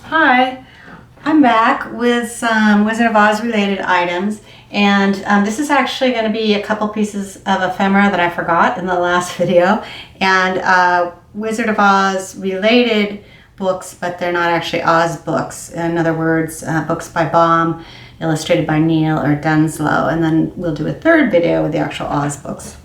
Hi, I'm back with some Wizard of Oz related items, and this is actually going to be a couple pieces of ephemera that I forgot in the last video, and Wizard of Oz related books, but they're not actually Oz books. In other words, books by Baum, illustrated by Neill or Denslow, and then we'll do a third video with the actual Oz books.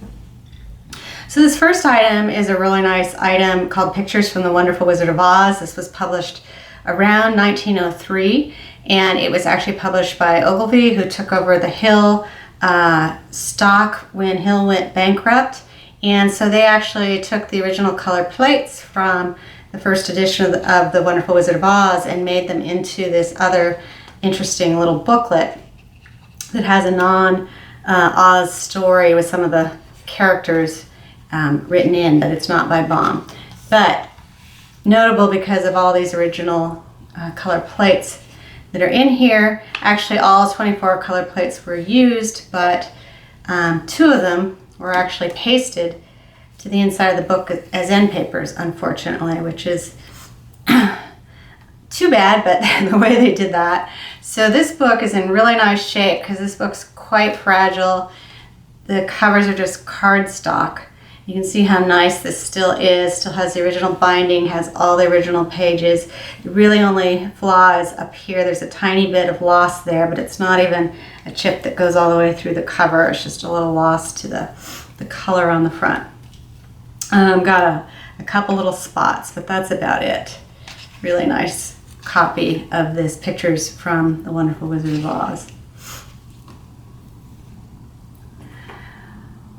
So this first item is a really nice item called Pictures from the Wonderful Wizard of Oz. This was published around 1903, and it was actually published by Ogilvy, who took over the Hill stock when Hill went bankrupt. And so they actually took the original color plates from the first edition of the Wonderful Wizard of Oz and made them into this other interesting little booklet that has a non-Oz story with some of the characters written in, but it's not by Baum. But notable because of all these original color plates that are in here. Actually, all 24 color plates were used, but 2 of them were actually pasted to the inside of the book as end papers, unfortunately, which is too bad, but the way they did that. So this book is in really nice shape because this book's quite fragile. The covers are just cardstock. You can see how nice this still is. Still has the original binding, has all the original pages. It really only flaw is up here. There's a tiny bit of loss there, but it's not even a chip that goes all the way through the cover. It's just a little loss to the color on the front. Got a couple little spots, but that's about it. Really nice copy of this Pictures from the Wonderful Wizard of Oz.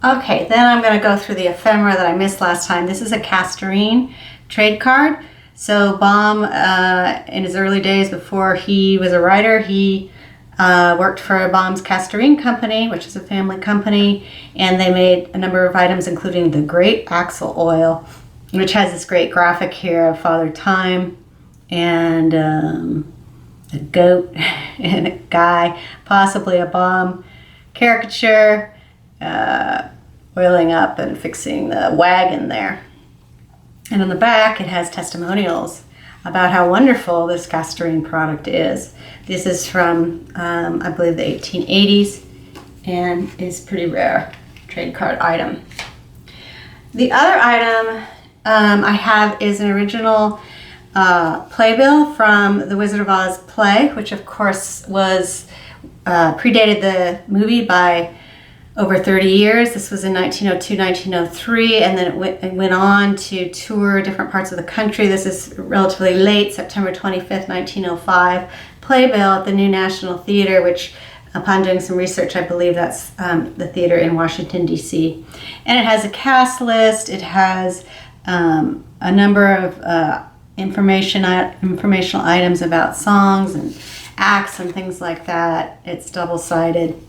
Okay, then I'm going to go through the ephemera that I missed last time. This is a Castorine trade card. So Baum, in his early days before he was a writer, he worked for Baum's Castorine Company, which is a family company, and they made a number of items, including the Great Axle Oil, which has this great graphic here of Father Time and a goat and a guy, possibly a Baum caricature, oiling up and fixing the wagon there. And on the back it has testimonials about how wonderful this Castorine product is. This is from I believe the 1880s and is pretty rare trade card item. The other item I have is an original playbill from the Wizard of Oz play, which of course was predated the movie by over 30 years. This was in 1902, 1903, and then it went on to tour different parts of the country. This is relatively late, September 25th, 1905. Playbill at the New National Theater, which upon doing some research, I believe that's the theater in Washington, D.C. And it has a cast list. It has a number of informational items about songs and acts and things like that. It's double-sided.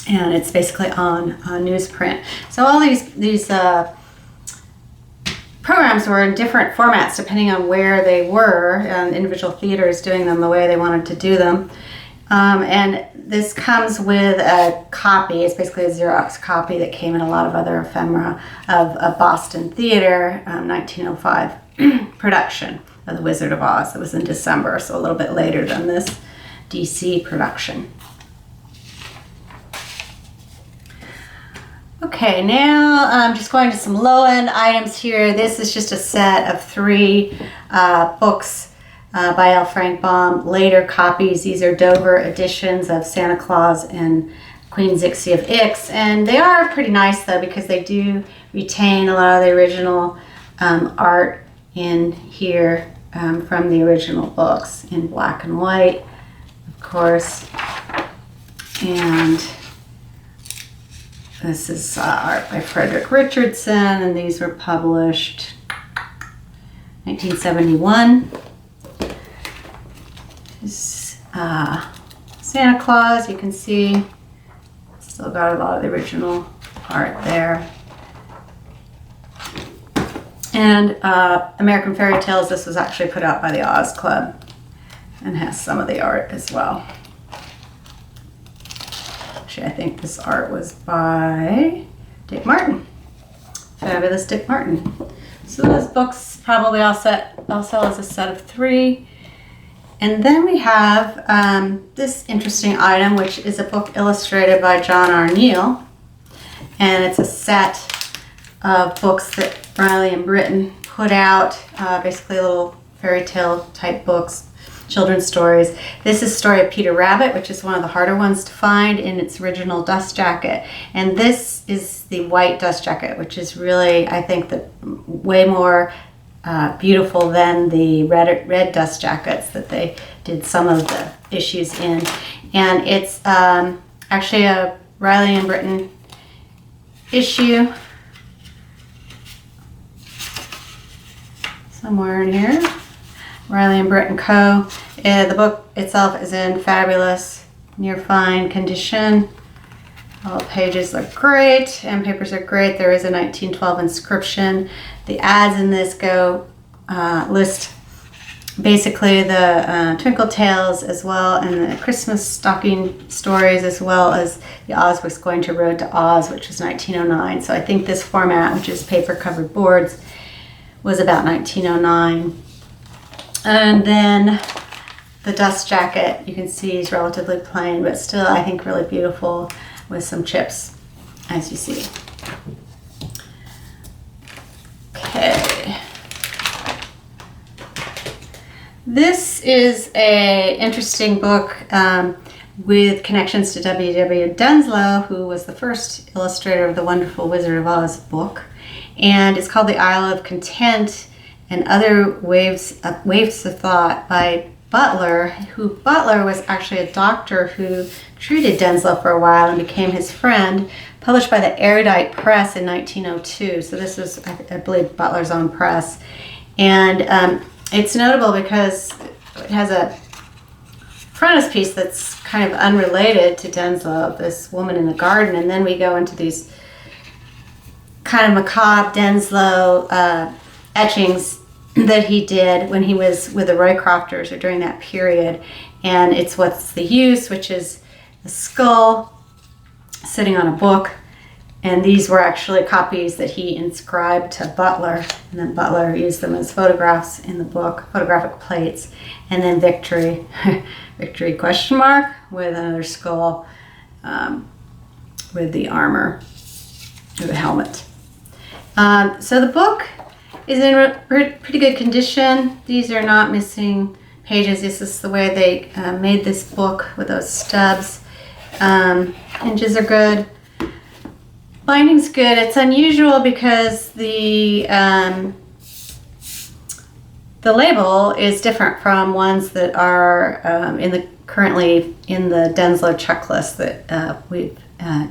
And it's basically on newsprint. So all these programs were in different formats depending on where they were, individual theaters doing them the way they wanted to do them. And this comes with a copy. It's basically a Xerox copy that came in a lot of other ephemera of a Boston theater 1905 production of The Wizard of Oz. It was in December, so a little bit later than this DC production. Okay, now I'm just going to some low-end items here. This is just a set of 3 books by L. Frank Baum, later copies. These are Dover editions of Santa Claus and Queen Zixi of Ix, and they are pretty nice though because they do retain a lot of the original art in here from the original books in black and white, of course. And this is art by Frederick Richardson, and these were published 1971. This Santa Claus, you can see, still got a lot of the original art there. And American Fairy Tales, this was actually put out by the Oz Club and has some of the art as well. Actually, I think this art was by Dick Martin. Fabulous Dick Martin. So those books probably all sell as a set of 3. And then we have this interesting item, which is a book illustrated by John R. Neill. And it's a set of books that Riley and Britton put out, basically little fairy tale type books, children's stories. This is Story of Peter Rabbit, which is one of the harder ones to find in its original dust jacket. And this is the white dust jacket, which is really, I think, way more beautiful than the red dust jackets that they did some of the issues in. And it's actually a Riley and Britton issue somewhere in here. Riley and Britton Co. The book itself is in fabulous, near fine condition. All the pages look great, and papers are great. There is a 1912 inscription. The ads in this list basically the Twinkle Tales as well, and the Christmas stocking stories, as well as the Oz Was Going to Road to Oz, which was 1909. So I think this format, which is paper covered boards, was about 1909. And then the dust jacket, you can see, is relatively plain, but still I think really beautiful with some chips, as you see. Okay. This is an interesting book with connections to W.W. Denslow, who was the first illustrator of the Wonderful Wizard of Oz book. And it's called The Isle of Content and Other Waves of Thought by Butler, who Butler was actually a doctor who treated Denslow for a while and became his friend, published by the Erudite Press in 1902. So this was, I believe, Butler's own press. And it's notable because it has a frontispiece that's kind of unrelated to Denslow, this woman in the garden, and then we go into these kind of macabre Denslow etchings that he did when he was with the Roycrofters, or during that period. And it's What's the Use, which is the skull sitting on a book. And these were actually copies that he inscribed to Butler, and then Butler used them as photographs in the book, photographic plates. And then Victory, Victory question mark, with another skull with the armor, or the helmet. So the book is in pretty good condition. These are not missing pages. This is the way they made this book with those stubs. Hinges are good. Binding's good. It's unusual because the label is different from ones that are currently in the Denslow checklist that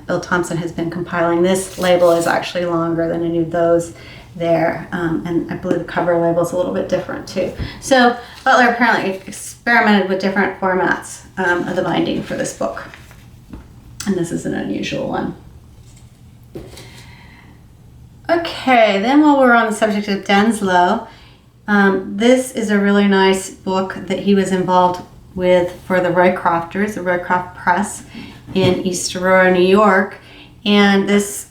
Bill Thompson has been compiling. This label is actually longer than any of those there, and I believe the cover label is a little bit different too. So Butler apparently experimented with different formats of the binding for this book, and this is an unusual one. Okay, then while we're on the subject of Denslow, this is a really nice book that he was involved with for the Roycrofters, the Roycroft Press in East Aurora, New York. And this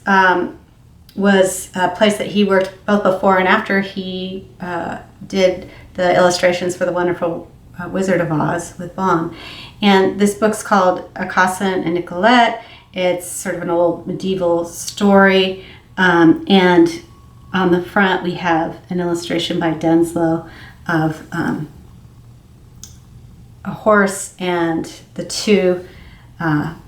was a place that he worked both before and after he did the illustrations for the Wonderful Wizard of Oz with Baum. And this book's called Aucassin and Nicolette. It's sort of an old medieval story, and on the front we have an illustration by Denslow of a horse and the two man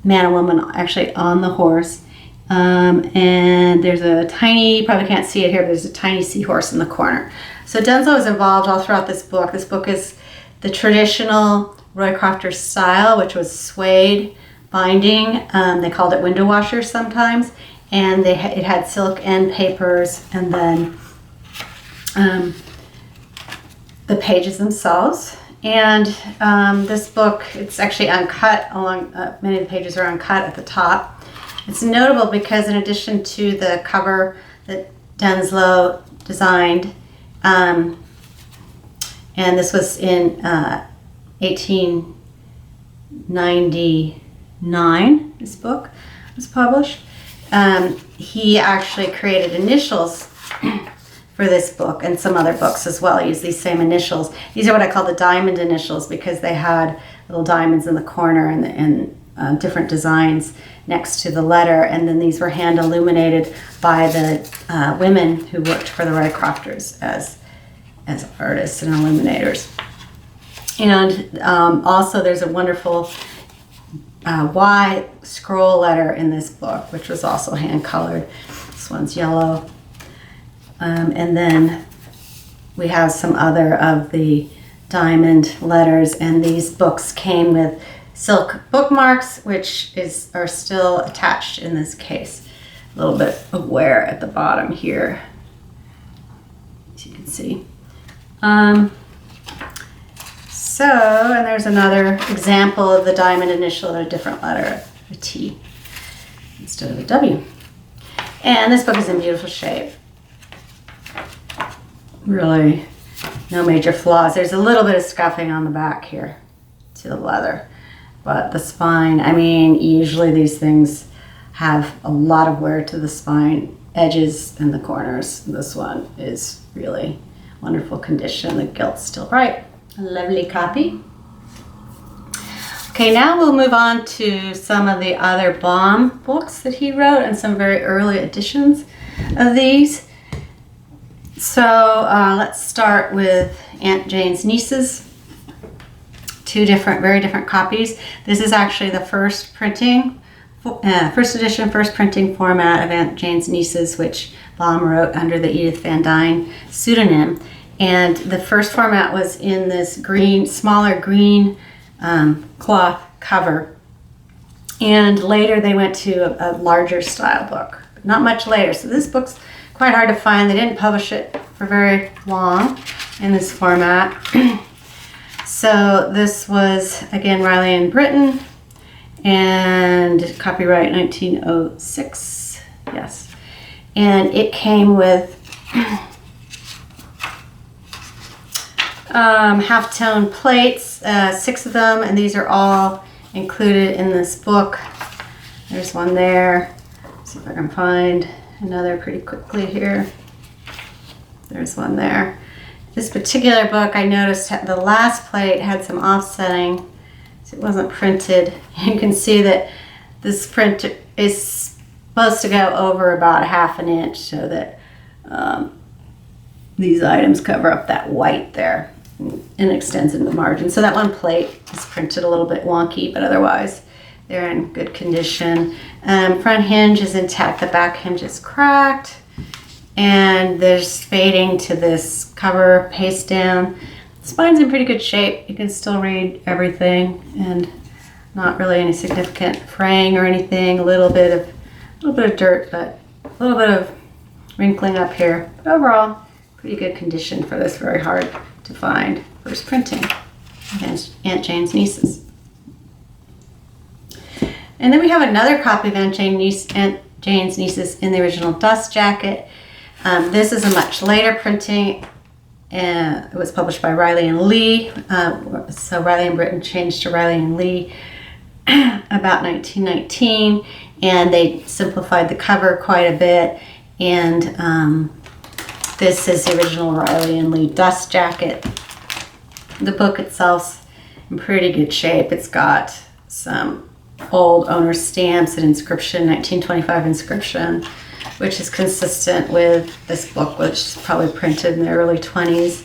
and woman actually on the horse, and there's a tiny, you probably can't see it here, but there's a tiny seahorse in the corner. So Denslow is involved all throughout this book. This book is the traditional Roycrofter style, which was suede binding. They called it window washers sometimes, and it had silk end papers, and then the pages themselves. And this book, it's actually uncut along, many of the pages are uncut at the top. It's notable because in addition to the cover that Denslow designed, and this was in 1899, this book was published. He actually created initials for this book and some other books as well. I use these same initials. These are what I call the diamond initials because they had little diamonds in the corner and different designs next to the letter. And then these were hand illuminated by the women who worked for the Rycrofters as artists and illuminators. And also there's a wonderful Y scroll letter in this book, which was also hand colored. This one's yellow. And then we have some other of the diamond letters, and these books came with silk bookmarks, which are still attached in this case. A little bit of wear at the bottom here, as you can see. And there's another example of the diamond initial in a different letter, a T instead of a W. And this book is in beautiful shape. Really, no major flaws. There's a little bit of scuffing on the back here to the leather, but the spine, I mean, usually these things have a lot of wear to the spine, edges and the corners. This one is really wonderful condition. The gilt's still bright. A lovely copy. Okay, now we'll move on to some of the other Baum books that he wrote and some very early editions of these. So let's start with Aunt Jane's Nieces. Two very different copies. This is actually the first edition, first printing format of Aunt Jane's Nieces, which Baum wrote under the Edith Van Dyne pseudonym. And the first format was in this smaller green cloth cover. And later they went to a larger style book, but not much later. So this book's quite hard to find. They didn't publish it for very long in this format. So this was, again, Riley and Britton, and copyright 1906, yes. And it came with halftone plates, 6 of them, and these are all included in this book. There's one there. Let's see if I can find another pretty quickly here. There's one there. This particular book, I noticed the last plate had some offsetting, so it wasn't printed. You can see that this print is supposed to go over about 1/2 inch so that these items cover up that white there and extends in the margin. So that one plate is printed a little bit wonky, but otherwise they're in good condition. Front hinge is intact, the back hinge is cracked, and there's fading to this cover paste down. The spine's in pretty good shape. You can still read everything, and not really any significant fraying or anything. A little bit of dirt, but a little bit of wrinkling up here. But overall, pretty good condition for this very hard to find first printing against Aunt Jane's Nieces. And then we have another copy of Aunt Jane's Nieces in the original dust jacket. This is a much later printing. It was published by Riley and Lee. So Riley and Britton changed to Riley and Lee about 1919, and they simplified the cover quite a bit. And this is the original Riley and Lee dust jacket. The book itself's in pretty good shape. It's got some old owner stamps and inscription, 1925 inscription, which is consistent with this book, which is probably printed in the early 20s.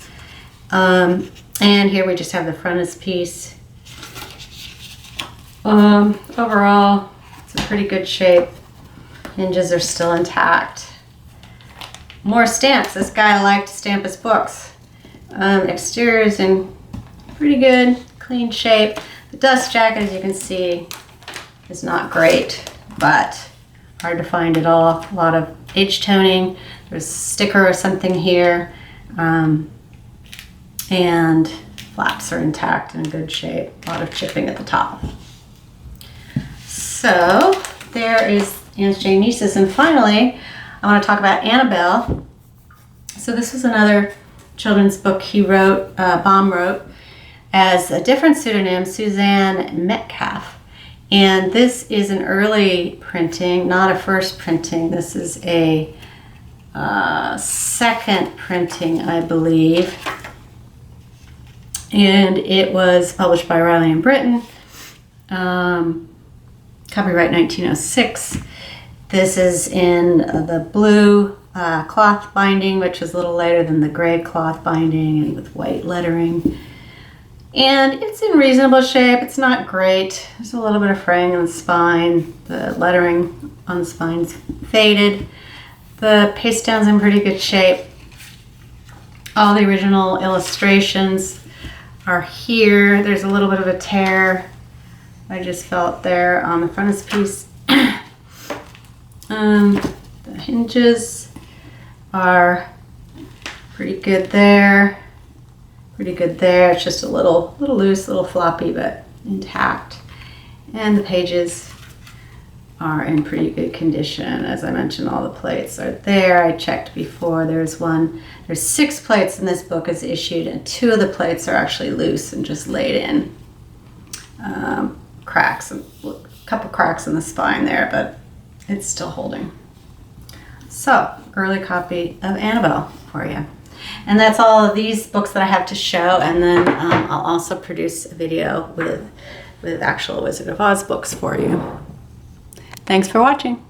And here we just have the frontispiece. Overall, it's in pretty good shape. Hinges are still intact. More stamps. This guy liked to stamp his books. Exterior is in pretty good, clean shape. The dust jacket, as you can see, is not great, but hard to find at all. A lot of edge toning. There's a sticker or something here. And flaps are intact and in good shape. A lot of chipping at the top. So there is Aunt Jane's Nieces. And finally, I want to talk about Annabelle. So this was another children's book he wrote, Baum wrote, as a different pseudonym, Suzanne Metcalf. And this is an early printing, not a first printing. This is a second printing, I believe. And it was published by Riley and Britton. Copyright 1906. This is in the blue cloth binding, which is a little lighter than the gray cloth binding, and with white lettering. And it's in reasonable shape. It's not great. There's a little bit of fraying on the spine. The lettering on the spine's faded. The paste down's in pretty good shape. All the original illustrations are here. There's a little bit of a tear I just felt there on the frontispiece. The hinges are pretty good there. Pretty good there. It's just a little loose, a little floppy, but intact. And the pages are in pretty good condition. As I mentioned, all the plates are there. I checked before. There's 6 plates in this book as issued, and 2 of the plates are actually loose and just laid in. Cracks, a couple cracks in the spine there, but it's still holding. So, early copy of Annabelle for you. And that's all of these books that I have to show, and then I'll also produce a video with actual Wizard of Oz books for you. Thanks for watching.